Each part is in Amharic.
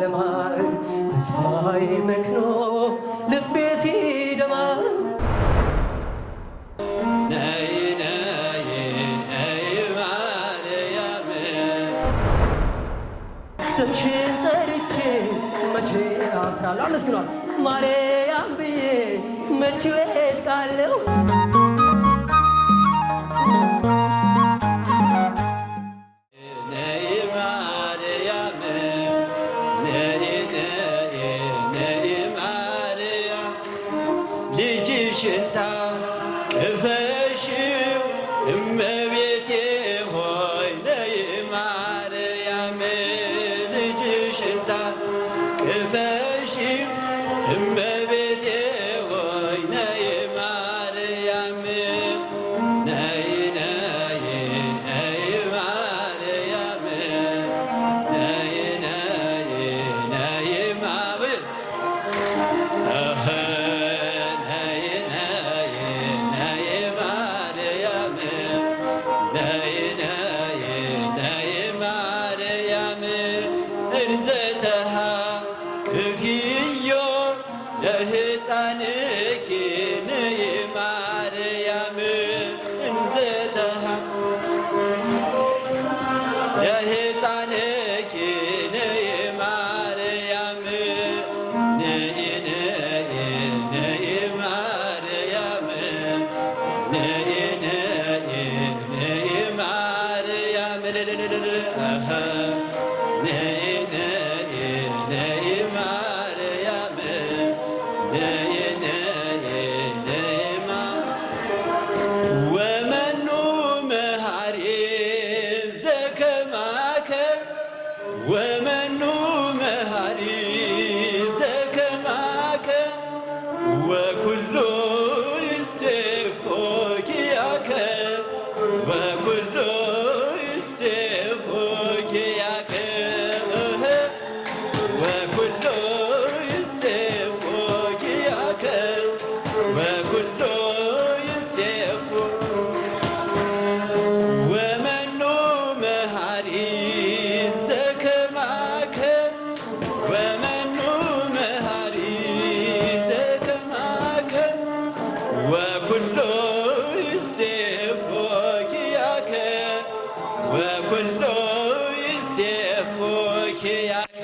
ጨለማ ተስፋዬ መክኖ ልቤ ሲደማ ነይ ነይ ነይ ማርያም ስምሽን ጠርቼ መቼ አፍራለሁ። አመስግኗል ማርያም ብዬ መቼ እወድቃለሁ። ሽንታ ቅፈሽው እመቤቴ ሆይ ነይ ማርያም ልጅሽንታ ቅፈሽው እመቤቴ ሆይ ነይ ማርያም ነይ ነይ ነይ ማርያም ነይ ነይ ነይ ማብል እንዘተሃ እፊዮ ለሕፃንኪ ነይ ማርያም እንዘተሃ ለሕፃንኪ ነይ ማርያም ነይ ነይ ነይ ማርያም ነይ ነይ ነይ ማርያም ወመኑ መሃሪ ዘከማከ ወኩሉ ይሴፎ ኪያከ ወኩሉ ይሴፎ ኪያከ ወኩሉ ይሴፎ ኪያከ ወኩሉ ይሴፎ ወመኑ መሃሪ ወመኑ መሃሪ ዘከማከ ወኩሉ ይሴፎ ኪያከ ወኩሉ ይሴፎ ኪያከ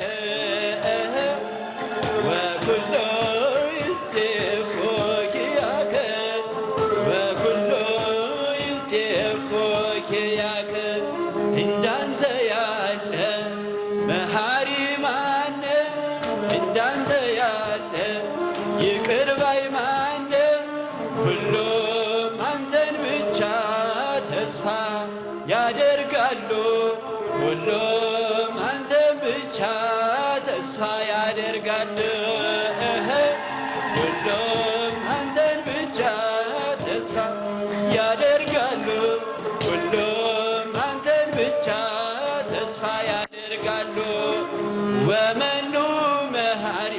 ወኩሉ ይሴፎ ኪያከ ወኩሉ ይሴፎ ኪያከ እንዳንተ ያለ መሃሪ ማነ እንዳንተ ያለ ይቅር ባይ ማነ ሁሉም አንተን ብቻ ተስፋ ያደርጋሉ ሁሉም አንተን ብቻ ተስፋ ያደርጋሉ ሁሉም አንተን ብቻ ተስፋ ያደርጋሉ ሁሉም አንተን ብቻ ተስፋ ያደርጋሉ ወመኑ መሃሪ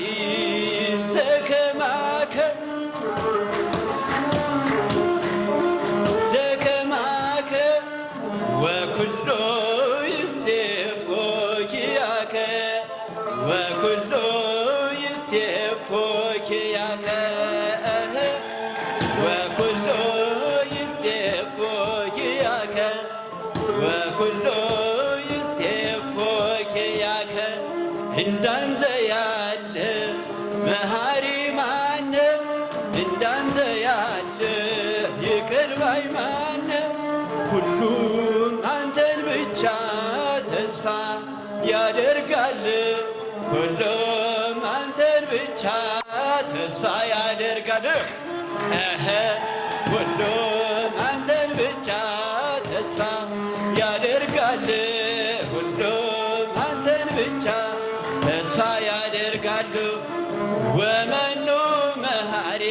ዘከማከ ዘከማከ ወኩሉ ይሴፎ ኪያከ ወኩሉ ይሴፎ ኪያከ ወኩሉ ይሴፎ ኪያከ ወኩሉ ይሴፎ ኪያከ እንዳንተ ያለ መሃሪ ማነ እንዳንተ ያለ ይቅር ባይ ማነ ሁሉም አንተን ብቻ ተስፋ ያደርጋል ሁሉም አንተን ብቻ ተስፋ ያደርጋል ሁሉም አንተን ብቻ ተስፋ ያደርጋል ሁሉም አንተን ብቻ ተስፋ ያደርጋሉ ወመኑ መሃሪ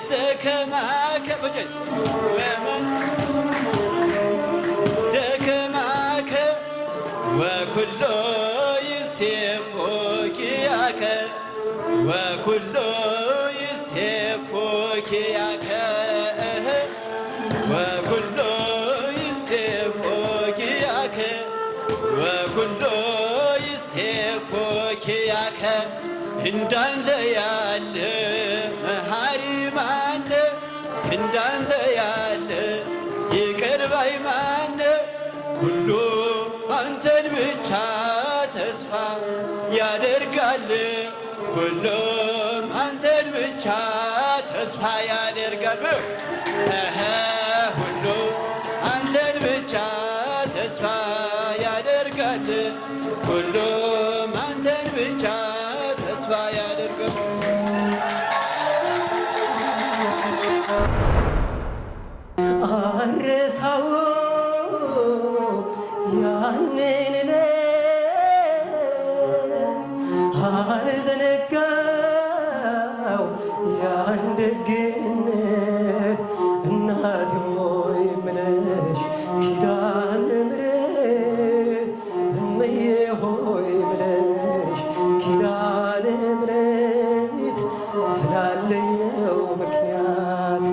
ዘከማከ ዘከማከ ወኩሉ ይሴፎ ኪያከ ወኩሉ ይሴፎ ኪያከ ወኩሉ ይሴፎ ኪያከ ወኩሉ ይሴፎ ኪያከ እንዳንተ ያለ መሐሪ ማነ እንዳንተ ያለ ይቅር ባይ ማነ ሁሉ አንተን ብቻ ተስፋ ያደርጋል ሁሉም አንተን ብቻ ተስፋ ያደርጋል ሁሉ አንተን ብቻ ተስፋ ያደርጋል ሁሉም አንተን ብቻ ተስፋ ያደርጋል። አረሳው ያንን አልዘነጋው ያን ደግነት እናቴ ሆይ ምለሽ ኪዳነ ምሕረት እመዬ ሆይ ምለሽ ኪዳነ ምሕረት ስላለኝ ነው ምክንያት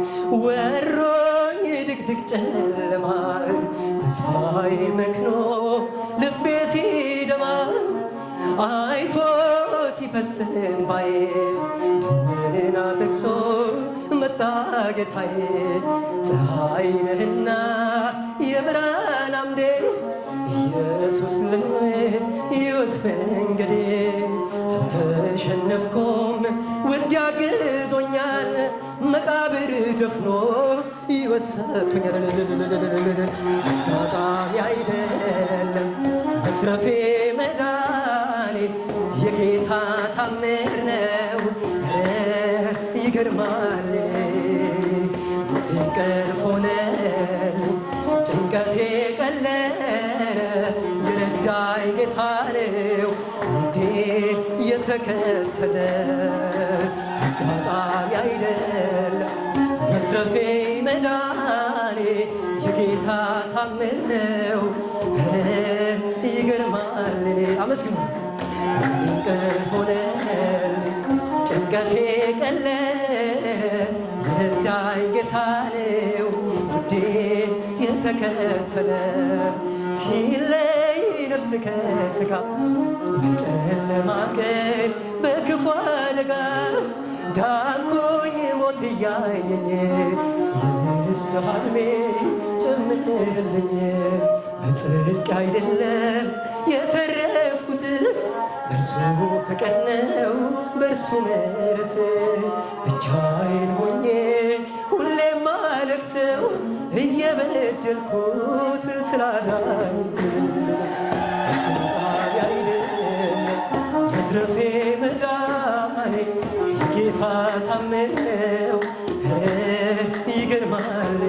ወሮኝ ድቅድቅ ጨለማ ተስፋዬ መክኖ ልቤ ሲደማ አይቶት ይፈስ እንባዬ ደመና ጠቅሶ መጣ ጌታዬ ፀሐይ ነህና የብርሃን አምዴ ኢየሱስ ለኔ ሕይወት መንገዴ አልተሸነፍኩም ውድ ያግዞኛል መቃብር ደፍኖ ይወሰቶኛል አጋጣሚ አይደለም መትረፌ መዳኔ የጌታ ታምር ነው ይገርማል እንቅልፍ ሆነልኝ ጭንቀቴ ቀለለ የረዳኝ ጌታ ነው ውዴ የተከተለ አጋጣሚ አይደለም መትረፌ መዳኔ የጌታ ታምር ነው ይገርማል አመስግኑ እንቅልፍ ሆነልኝ ጭንቀቴ ቀለለ የረዳኝ ጌታ ነው ውዴ የተከተለ ሲለይ ነፍስ ከሥጋ በጨለማ ቀን በክፉ አደጋ ዳንኩኝ ሞት እያየኝ የንስሐ ዕድሜ ጨምርልኝ በጽድቅ አይደለም የተረፍኩት በእርሱ ፍቅር ነው በእርሱ ምሕረት ብቻዬን ሆኜ ሁሌም አለቅሰው እየበደልኩት ስላዳኝ አጋጣሚ አይደለም መትረፌ መዳኔ የጌታ ታምር ነው ይገርማል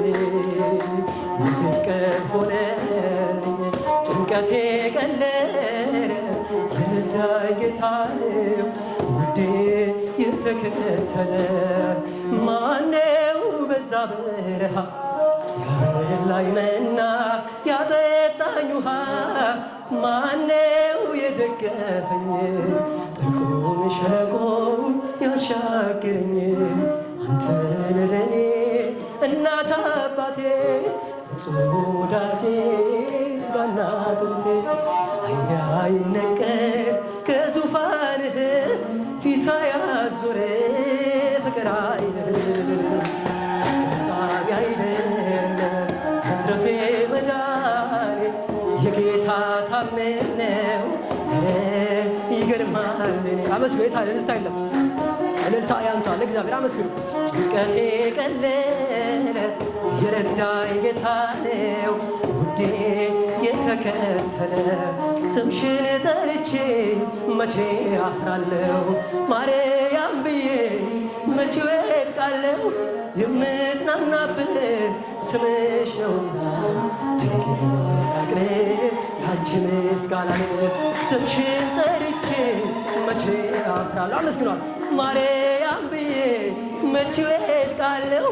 እንቅልፍ ሆነልኝ ጭንቀቴ ቀለለ የረዳኝ ጌታ ነው ውዴ የተከተለ ማነው በዛ በረሃ ያበላኝ መና ያጠጣኝ ውሃ ማነው የደገፈኝ ጥልቁን ሸለቆ ያሻገረኝ አንተ ነህ ለኔ እናት አባቴ ፍጹም ወዳጄ ሥጋና አጥንቴ ዓይኔ አይነቀል ከዙፋንህ ፊት አያዞር ፍቅር ዓይንህ አጋጣሚ አይደለም መትረፌ መዳኔ የጌታ ታምር ነው ይገርማል አመስግኑ ጌታ እልልታ የለም እልልታ ያንሳል እግዚአብሔር አመስግኑ ጭንቀቴ ቀለለ የረዳኝ ጌታ ነው ውዴ የተከተለ ስምሽን ጠርቼ መቼ አፍራለሁ ማርያም ብዬ መቼ ወድቃለሁ የምጽናናበት ስምሽ ነውና ድንግል አቅርብ ያንቺ ምስጋና ስምሽን ጠርቼ መቼ አፍራለሁ አመስግኗል ማርያም ብዬ መቼ ወድቃለሁ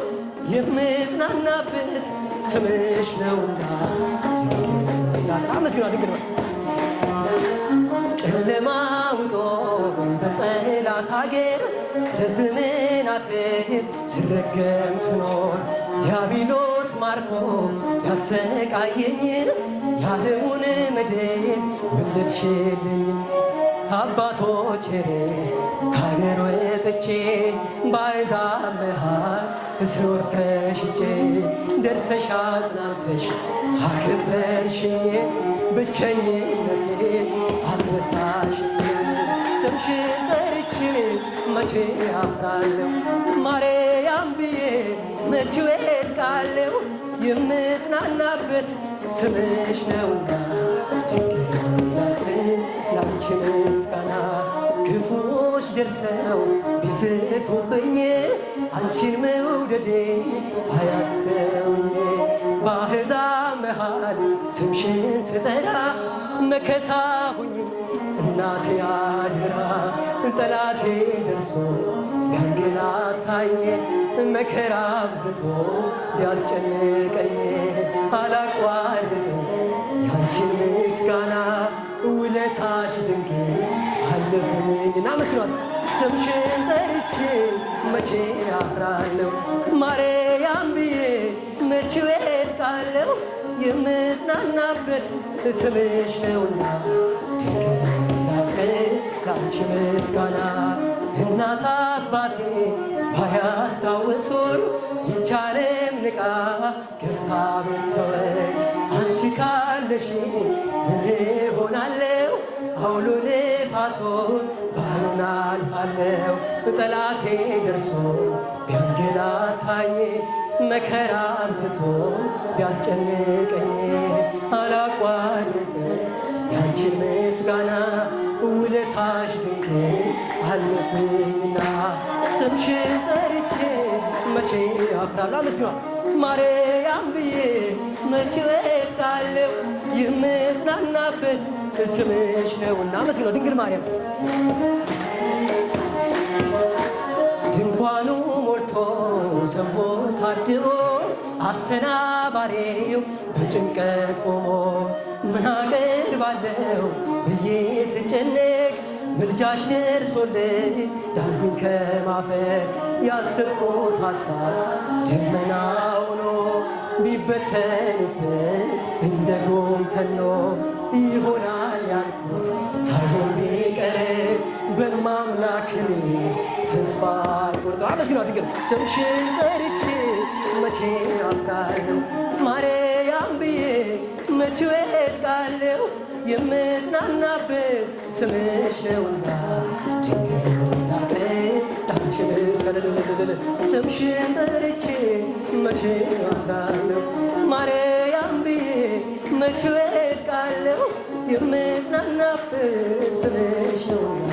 የምጽናናበት ስምሽ ነውና ድንግል አመስግኗል ድንግል ጨለማ ውጦ በጠላት አገር ለዘመናት ስረገም ስኖር ዲያብሎስ ማርኮ ያሰቃየኝን የዓለሙን መድን ወለድሽልኝ አባቶቼ ርስት ከአገር ወጥቼ በአሕዛብ መሃል እስር ተሽጬ ደርሰሽ አጽናንተሽ አከበርሽኝ ብቸኝነቴ አስረሳሽኝ። ስምሽን ጠርቼ መቼ አፍራለሁ ማርያም ብዬ መቼ ወድቃለሁ የምጽናናበት ስምሽ ነውና ላንቺ ምስጋና። ክፉዎች ደርሰው ቢዝቱብኝ አንቺን መውደዴ አያስተውኝ። በአሕዛብ መሃል ስምሽን ስጠራ መከታ ሁኝ እናቴ አደራ። ጠላቴ ደርሶ ቢያንገላታኝ መከራ አብዝቶ ቢያስጨንቀኝ አላቋርጥም ያንቺን ምስጋና ውለታሽ ድንቅ አለብኝ። እናመስግኗት። ስምሽን ጠርቼ መቼ አፍራለሁ ማርያም ብዬ መቼ ወድቃለሁ የምጽናናበት ስምሽ ነውና ላንቺ ምስጋና። እናት አባቴ ባያስታውሱን ይቻለም ንቃ ገፍታ ብትተወኝ አንቺ ካለሽ ምን ሆናለሁ አውሎ ነፋሶን ባህሩን አልፋለሁ። ጠላቴ ደርሶ ቢያንገላታኝ መከራ አብዝቶ ቢያስጨንቀኝ አላቋርጥም ያንቺን ምስጋና ውለታሽ ድንቅ አለብኝና። ስምሽን ጠርቼ መቼ አፍራለሁ አመስግኗ ማርያም ብዬ መቼ ወድቃለሁ የምጽናናበት ስምሽ ነውና አመስግኗ ድንግል ማርያም። ድንኳኑ ሞልቶ ሰንቦ ታድሞ አስተናባሪው በጭንቀት ቆሞ ምን አቀርባለሁ ብዬ ስጨነቅ ምልጃሽ ደርሶልኝ ዳንኩኝ ከማፈር። ያሰብኩት ሐሳብ ደመና ሆኖ ቢበተንብኝ እንደ ጉም ተኖ ይሆናል ያልኩት ሳይሆን ቢቀር በማምላክን ተስፋ አልቆርጥም። አመስግኗ ድንግል። ስምሽን ጠርቼ መቼ አፍራለሁ ማርያም ብዬ መቼ ወድቃለሁ የምጽናናበት ስምሽ ነውና ድንግል ላቅርብ ላንቺ ምስጋና። ስምሽን ጠርቼ መቼ አፍራለሁ ማርያም ብዬ መቼ ወድቃለሁ የምጽናናበት ስምሽ ነውና